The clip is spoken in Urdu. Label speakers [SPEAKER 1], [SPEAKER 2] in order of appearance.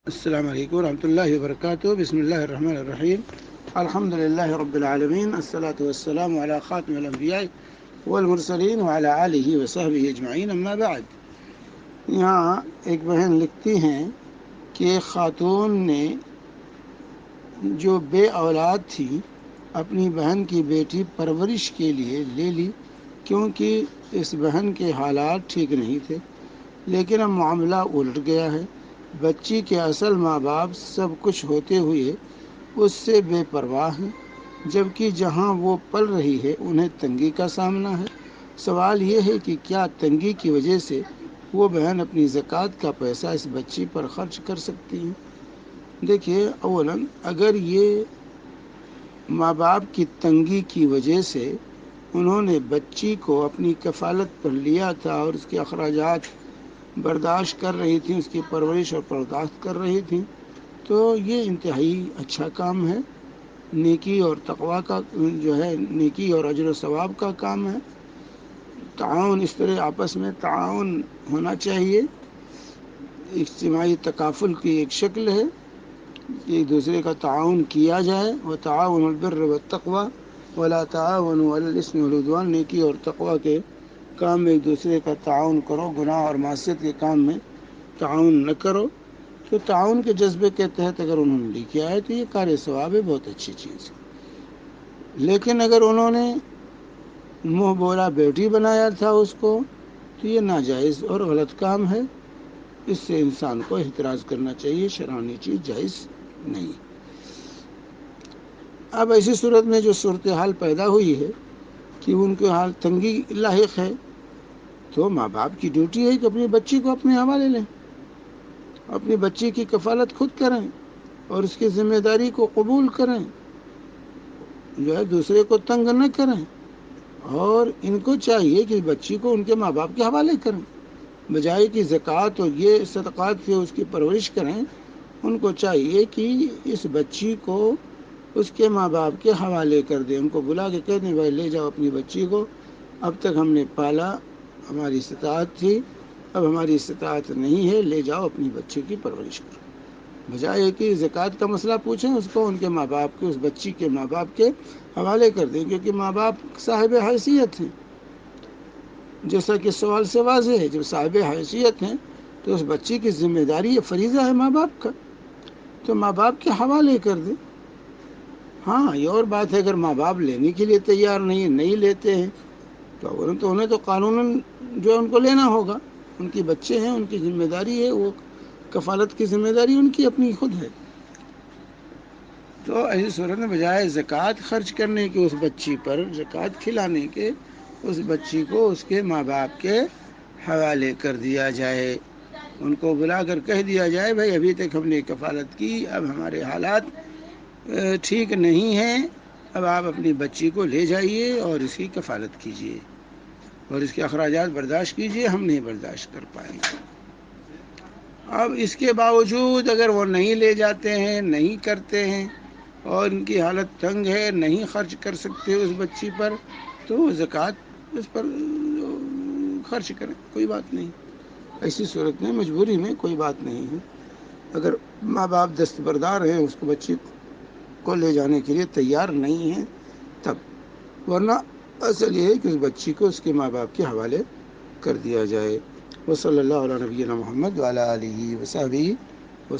[SPEAKER 1] السلام علیکم ورحمۃ اللہ وبرکاتہ. بسم اللہ الرحمن الرحیم. الحمد للہ رب العالمین. الصلاۃ والسلام علی خاتم الانبیاء والمرسلین وعلی آلہ وصحبہ اجمعین. اما بعد. یہاں ایک بہن لکھتی ہیں کہ ایک خاتون نے جو بے اولاد تھی اپنی بہن کی بیٹی پرورش کے لیے لے لی، کیونکہ اس بہن کے حالات ٹھیک نہیں تھے. لیکن اب معاملہ الٹ گیا ہے. بچی کے اصل ماں باپ سب کچھ ہوتے ہوئے اس سے بے پرواہ ہیں، جبکہ جہاں وہ پل رہی ہے انہیں تنگی کا سامنا ہے. سوال یہ ہے کہ کیا تنگی کی وجہ سے وہ بہن اپنی زکوٰۃ کا پیسہ اس بچی پر خرچ کر سکتی ہیں؟ دیکھیے، اولاً اگر یہ ماں باپ کی تنگی کی وجہ سے انہوں نے بچی کو اپنی کفالت پر لیا تھا اور اس کے اخراجات برداشت کر رہی تھیں، اس کی پرورش اور پرداشت کر رہی تھیں، تو یہ انتہائی اچھا کام ہے. نیکی اور تقویٰ کا جو ہے، نیکی اور اجر و ثواب کا کام ہے. تعاون، اس طرح آپس میں تعاون ہونا چاہیے. اجتماعی تکافل کی ایک شکل ہے، ایک دوسرے کا تعاون کیا جائے. وتعاونوا البر والتقوی ولا تعاونوا علی الاثم والعدوان. نیکی اور تقویٰ کے کام میں ایک دوسرے کا تعاون کرو، گناہ اور معصیت کے کام میں تعاون نہ کرو. تو تعاون کے جذبے کے تحت اگر انہوں نے لکھا ہے تو یہ کار ثواب ہے، بہت اچھی چیز ہے. لیکن اگر انہوں نے منہ بولا بیٹی بنایا تھا اس کو، تو یہ ناجائز اور غلط کام ہے. اس سے انسان کو احتراز کرنا چاہیے. شرعی چیز جائز نہیں. اب ایسی صورت میں جو صورتحال پیدا ہوئی ہے کہ ان کے حال تنگی لاحق ہے، تو ماں باپ کی ڈیوٹی ہے کہ اپنی بچی کو اپنے حوالے لیں، اپنی بچی کی کفالت خود کریں اور اس کی ذمہ داری کو قبول کریں، جو ہے دوسرے کو تنگ نہ کریں. اور ان کو چاہیے کہ بچی کو ان کے ماں باپ کے حوالے کریں، بجائے کہ زکوٰۃ اور یہ صدقات سے اس کی پرورش کریں. ان کو چاہیے کہ اس بچی کو اس کے ماں باپ کے حوالے کر دیں. ان کو بلا کے کہہ دیں بھائی لے جاؤ اپنی بچی کو، اب تک ہم نے پالا، ہماری استطاعت تھی، اب ہماری استطاعت نہیں ہے، لے جاؤ اپنی بچی کی پرورش کرو. بجائے کہ زکوٰۃ کا مسئلہ پوچھیں، اس کو ان کے ماں باپ کے، اس بچی کے ماں باپ کے حوالے کر دیں، کیونکہ ماں باپ صاحب حیثیت ہیں. جیسا کہ سوال سے واضح ہے، جب صاحب حیثیت ہیں تو اس بچی کی ذمہ داری یہ فریضہ ہے ماں باپ کا، تو ماں باپ کے حوالے کر دیں. ہاں، یہ اور بات ہے اگر ماں باپ لینے کے لیے تیار نہیں لیتے ہیں تو انہیں تو قانوناً جو ہے ان کو لینا ہوگا. ان کے بچے ہیں، ان کی ذمہ داری ہے، وہ کفالت کی ذمہ داری ان کی اپنی خود ہے. تو ایسی صورت میں بجائے زکوٰۃ خرچ کرنے کی اس بچی پر، زکوٰۃ کھلانے کے، اس بچی کو اس کے ماں باپ کے حوالے کر دیا جائے. ان کو بلا کر کہہ دیا جائے بھائی ابھی تک ہم نے کفالت کی، اب ہمارے حالات ٹھیک نہیں ہیں، اب آپ اپنی بچی کو لے جائیے اور اس کی کفالت کیجیے اور اس کے اخراجات برداشت کیجیے، ہم نہیں برداشت کر پائیں گے. اب اس کے باوجود اگر وہ نہیں لے جاتے ہیں، نہیں کرتے ہیں اور ان کی حالت تنگ ہے، نہیں خرچ کر سکتے اس بچی پر، تو زکوٰۃ اس پر خرچ کریں، کوئی بات نہیں. ایسی صورت میں مجبوری میں کوئی بات نہیں ہے. اگر ماں باپ دستبردار ہیں، اس کو بچی کو لے جانے کے لیے تیار نہیں ہیں تب، ورنہ اصل یہ ہے کہ اس بچی کو اس کے ماں باپ کے حوالے کر دیا جائے. وصلی اللہ علیہ نبینا محمد وعلی آلہ وصحبہ وسلم.